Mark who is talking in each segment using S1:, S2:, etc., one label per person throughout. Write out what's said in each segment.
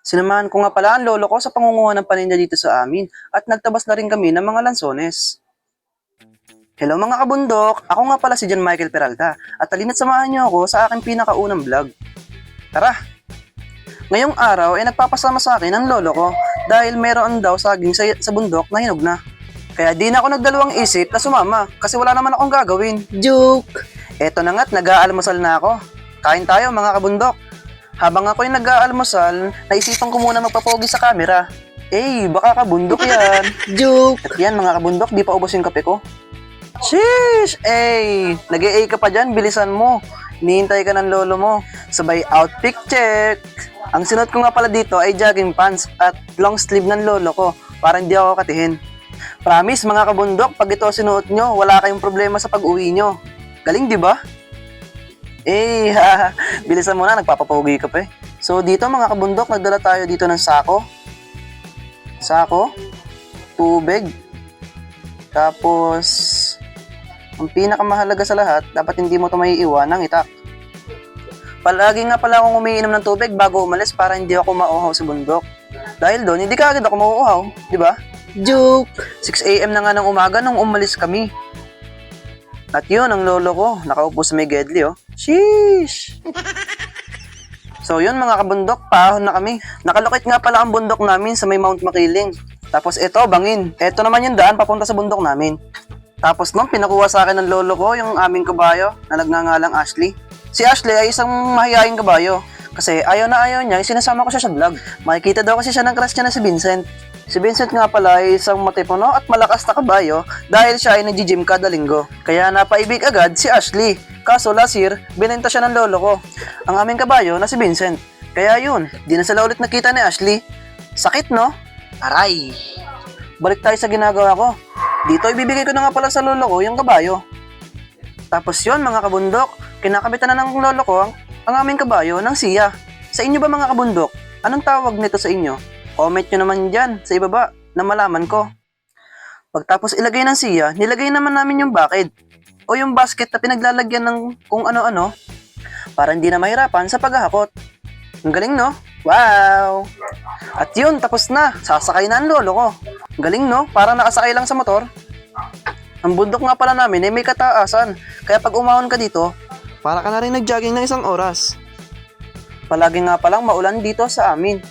S1: Sinamahan ko nga pala ang lolo ko sa pangunguha ng paninda dito sa amin at nagtabas na rin kami ng mga lansones. Hello mga kabundok, ako nga pala si John Michael Peralta at halina't samahan niyo ako sa aking pinakaunang vlog. Tara! Ngayong araw ay nagpapasama sa akin ang lolo ko dahil meron daw saging sa bundok na hinog na. Kaya di na ako nagdalawang isip na sumama kasi wala naman akong gagawin. Joke! Eto na nga't nag-aalmusal na ako. Kain tayo mga kabundok. Habang ako'y nag-aalmusal, naisipan ko muna magpapogi sa camera. Baka kabundok yan. Joke! At yan mga kabundok, di pa ubos yung kape ko. Sheesh! Nag-A ka pa dyan, bilisan mo. Hinihintay ka ng lolo mo. Sabay outfit check. Ang sinuot ko nga pala dito ay jogging pants at long sleeve ng lolo ko para hindi ako katihin. Promise mga kabundok, pag ito sinuot nyo, wala kayong problema sa pag-uwi nyo. Galing di ba? Bilisan mo na, nagpapapogi ka pa eh. So dito mga kabundok, nagdala tayo dito ng sako. Tubig. Tapos, ang pinakamahalaga sa lahat, dapat hindi mo ito maiiwan ng itak. Palagi nga pala akong umiinom ng tubig bago umalis para hindi ako mauuhaw sa bundok. Dahil doon, hindi ka agad ako mauuhaw, di ba? Joke! 6 AM na nga ng umaga nung umalis kami. At yun, ang lolo ko, nakaupo sa may gedli oh. Sheesh! So yun mga kabundok, paahon na kami. Nakalokit nga pala ang bundok namin sa may Mount Makiling. Tapos ito, bangin. Ito naman yung daan papunta sa bundok namin. Tapos nung pinakuha sa akin ng lolo ko, yung aming kabayo na nagngangalang Ashley. Si Ashley ay isang mahihaing kabayo. Kasi ayaw na ayaw niya, sinasama ko siya sa vlog. Makikita daw kasi siya ng crush niya na si Vincent. Si Vincent nga pala ay isang matipuno at malakas na kabayo dahil siya ay nag-gym kada linggo. Kaya napaibig agad si Ashley. Kaso last year, binenta siya ng lolo ko. Ang aming kabayo na si Vincent. Kaya yun, di na sila ulit nakita ni Ashley. Sakit no? Aray! Balik tayo sa ginagawa ko. Dito ibibigay ko na nga pala sa lolo ko yung kabayo. Tapos yun mga kabundok, kinakabitan na ng lolo ko ang aming kabayo ng siya. Sa inyo ba mga kabundok? Anong tawag nito sa inyo? Comment nyo naman dyan sa ibaba na malaman ko. Pagtapos ilagay ng siya, nilagay naman namin yung bakid o yung basket na pinaglalagyan ng kung ano-ano para hindi na mahirapan sa paghahakot. Ang galing no? Wow! At yun, tapos na. Sasakay na ang lolo ko. Ang galing no? Parang nakasakay lang sa motor. Ang bundok nga pala namin ay may kataasan. Kaya pag umahon ka dito, para ka na rin nag-jogging ng 1 oras. Palagi nga palang maulan dito sa amin.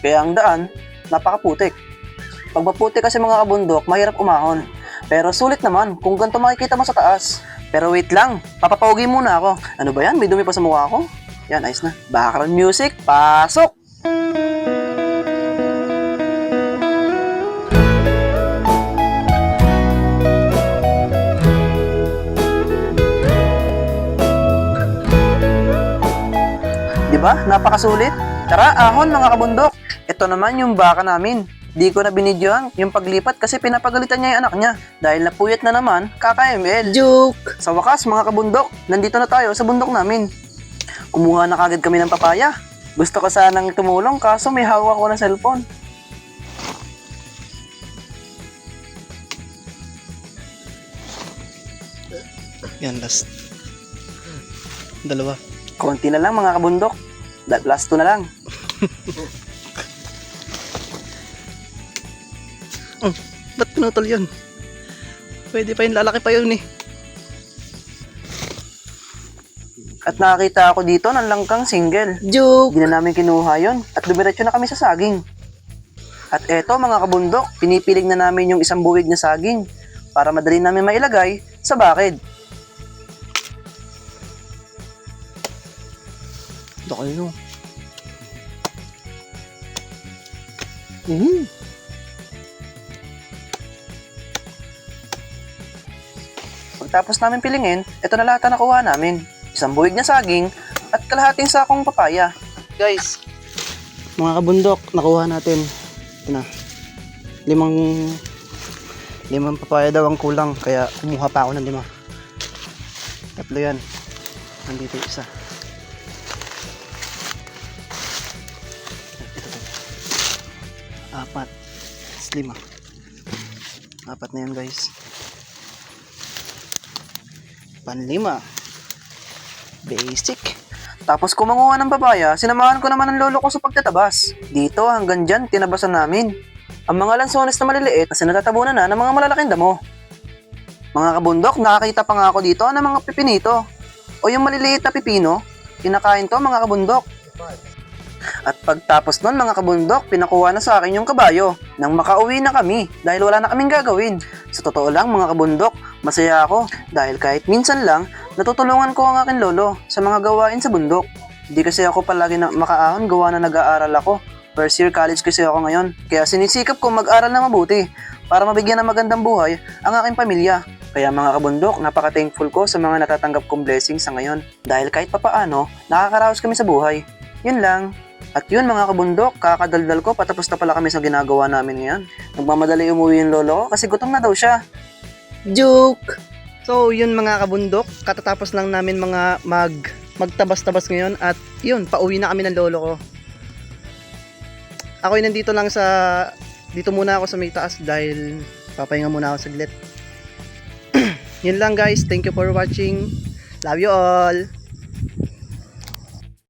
S1: Kaya ang daan, napakaputik. Pag maputik kasi mga kabundok, mahirap umahon. Pero sulit naman kung ganito makikita mo sa taas. Pero wait lang, papapogi muna ako. Ano ba yan? May dumi pa sa mukha ko? Yan, ayos na. Background music, pasok! Diba? Napakasulit. Tara, ahon mga kabundok. Ito naman yung baka namin. Di ko na binidyohan yung paglipat kasi pinapagalitan niya yung anak niya. Dahil napuyat na naman, kaka-ML. Joke! Sa wakas mga kabundok, nandito na tayo sa bundok namin. Kumuha na kagad kami ng papaya. Gusto ko sanang tumulong kaso may hawak ko ng cellphone. Yan, last. Dalawa. Konti na lang mga kabundok. Last 2 na lang. Ba't pinutol yun? Pwede pa yun, lalaki pa yun eh. At nakakita ako dito ng langkang single. Joke! Hindi na namin kinuha yun at dumiretso na kami sa saging. At eto mga kabundok, pinipilig na namin yung isang buwig na saging para madali namin mailagay sa bakid. Laki no. Pagtapos namin pilingin, ito na lahat na nakuha namin. Isang buwig na saging at kalahating sakong papaya. Guys, mga kabundok, nakuha natin. Ito na. 5 papaya daw ang kulang, kaya kumuha pa ako ng 5. 3 yan. Nandito isa. Apat. 5. 4 na yan guys. Panlima. Basic. Tapos kumanguha ng babaya, sinamahan ko naman ang lolo ko sa pagtatabas. Dito hanggang dyan, tinabasan namin. Ang mga lansones na maliliit kasi natatabunan na ng mga malalaking damo. Mga kabundok, nakakita pa nga ako dito ng mga pipinito. O yung maliliit na pipino, kinakain to mga kabundok. At pagtapos nun mga kabundok, pinakuha na sa akin yung kabayo nang makauwi na kami dahil wala na kaming gagawin. Sa totoo lang mga kabundok, masaya ako dahil kahit minsan lang, natutulungan ko ang aking lolo sa mga gawain sa bundok. Hindi kasi ako palagi na makaahon gawa na nag-aaral ako. First year college kasi ako ngayon. Kaya sinisikap ko mag-aral na mabuti para mabigyan ng magandang buhay ang aking pamilya. Kaya mga kabundok, napaka-thankful ko sa mga natatanggap kong blessings sa ngayon. Dahil kahit papaano, nakakaraos kami sa buhay. Yun lang. At yun mga kabundok, kakadaldal ko patapos na pala kami sa ginagawa namin ngayon. Nagmamadali umuwi yung lolo ko kasi gutom na daw siya. Joke! So yun mga kabundok, katatapos lang namin mga magtabas-tabas ngayon at yun, pauwi na kami ng lolo ko. Ako'y nandito lang dito muna ako sa may taas dahil papahinga muna ako saglit. Yun lang guys, thank you for watching. Love you all!